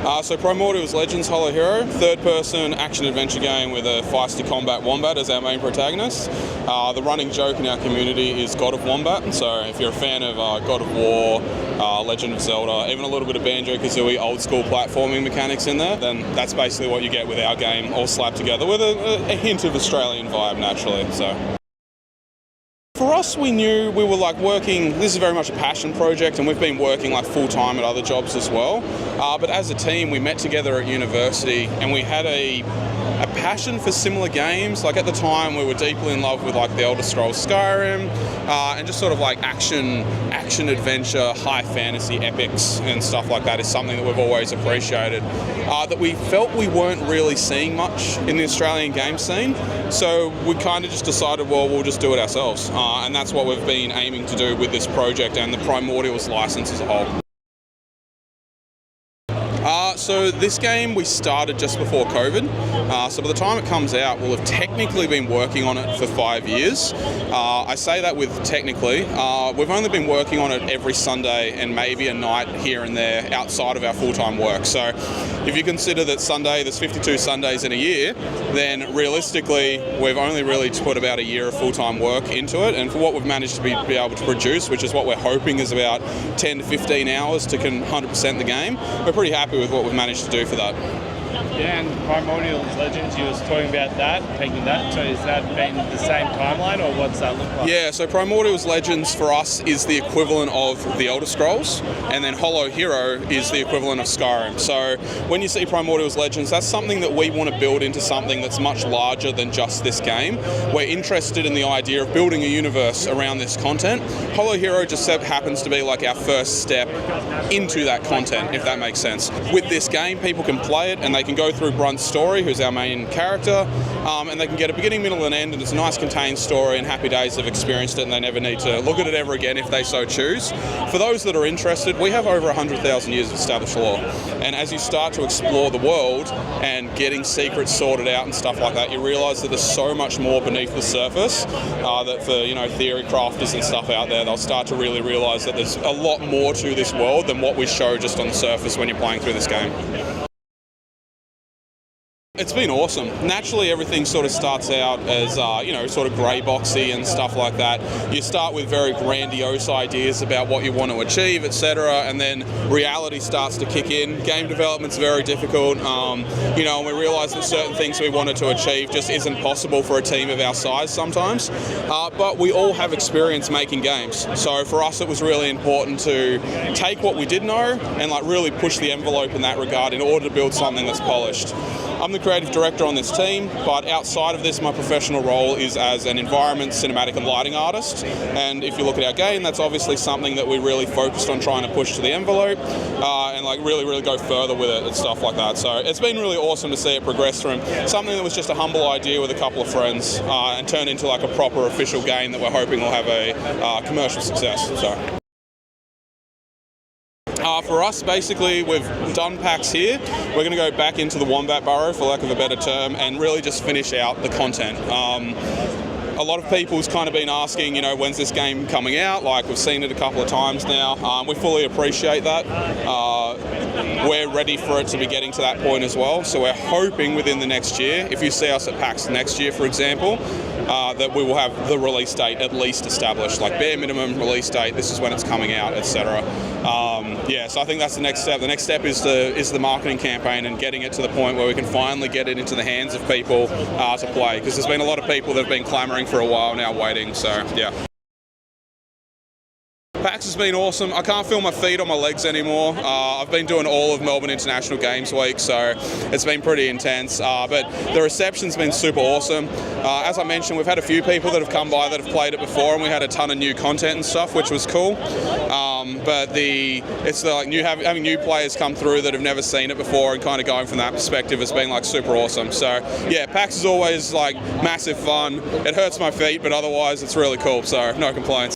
So Primordial's Legends Hollow Hero, third-person action-adventure game with a feisty combat wombat as our main protagonist. The running joke in our community is God of Wombat, so if you're a fan of God of War, Legend of Zelda, even a little bit of Banjo-Kazooie old-school platforming mechanics in there, then that's basically what you get with our game, all slapped together with a hint of Australian vibe, naturally. So. For us, we knew we were working, this is very much a passion project, and we've been working full-time at other jobs as well. But as a team, we met together at university and we had a passion for similar games. At the time, we were deeply in love with the Elder Scrolls Skyrim, and just sort of action adventure, high fantasy epics and stuff like that is something that we've always appreciated. That we felt we weren't really seeing much in the Australian game scene, so we kind of just decided, well, we'll just do it ourselves. And that's what we've been aiming to do with this project and the Primordial's license as a whole. So this game we started just before COVID, so by the time it comes out we'll have technically been working on it for 5 years. I say that with technically, we've only been working on it every Sunday and maybe a night here and there outside of our full-time work. So if you consider that there's 52 Sundays in a year, then realistically we've only really put about a year of full-time work into it, and for what we've managed to be able to produce, which is what we're hoping is about 10 to 15 hours to 100% the game, we're pretty happy with what we've managed to do for that. Yeah, and Primordial's Legends, you was talking about that, taking that, so is that been the same timeline, or what's that look like? Yeah, so Primordial's Legends for us is the equivalent of the Elder Scrolls, and then Hollow Hero is the equivalent of Skyrim. So when you see Primordial's Legends, that's something that we want to build into something that's much larger than just this game. We're interested in the idea of building a universe around this content. Hollow Hero just happens to be our first step into that content, if that makes sense. With this game, people can play it and they can go through Brunt's story, who's our main character, and they can get a beginning, middle and end, and it's a nice contained story, and happy days they've experienced it and they never need to look at it ever again if they so choose. For those that are interested, we have over 100,000 years of established lore, and as you start to explore the world and getting secrets sorted out and stuff like that, you realise that there's so much more beneath the surface, that for theory crafters and stuff out there, they'll start to really realise that there's a lot more to this world than what we show just on the surface when you're playing through this game. It's been awesome. Naturally, everything sort of starts out as, sort of grey boxy and stuff like that. You start with very grandiose ideas about what you want to achieve, etc., and then reality starts to kick in. Game development's very difficult, and we realise that certain things we wanted to achieve just isn't possible for a team of our size sometimes. But we all have experience making games, so for us it was really important to take what we did know and really push the envelope in that regard in order to build something that's polished. I'm the creative director on this team, but outside of this, my professional role is as an environment, cinematic and lighting artist. And if you look at our game, that's obviously something that we really focused on trying to push to the envelope, and really go further with it and stuff like that. So it's been really awesome to see it progress from something that was just a humble idea with a couple of friends and turn into a proper official game that we're hoping will have a commercial success. So. For us, basically, we've done PAX here. We're going to go back into the Wombat Burrow, for lack of a better term, and really just finish out the content. A lot of people's kind of been asking, when's this game coming out? We've seen it a couple of times now. We fully appreciate that. We're ready for it to be getting to that point as well. So we're hoping within the next year, if you see us at PAX next year, for example, that we will have the release date at least established, bare minimum release date, this is when it's coming out, etc. So I think that's the next step. The next step is the marketing campaign and getting it to the point where we can finally get it into the hands of people to play, because there's been a lot of people that have been clamouring for a while now waiting, so yeah. PAX has been awesome. I can't feel my feet on my legs anymore. I've been doing all of Melbourne International Games Week, so it's been pretty intense. But the reception's been super awesome. As I mentioned, we've had a few people that have come by that have played it before, and we had a ton of new content and stuff, which was cool. But having new players come through that have never seen it before and kind of going from that perspective has been super awesome. So yeah, PAX is always massive fun. It hurts my feet, but otherwise it's really cool. So no complaints.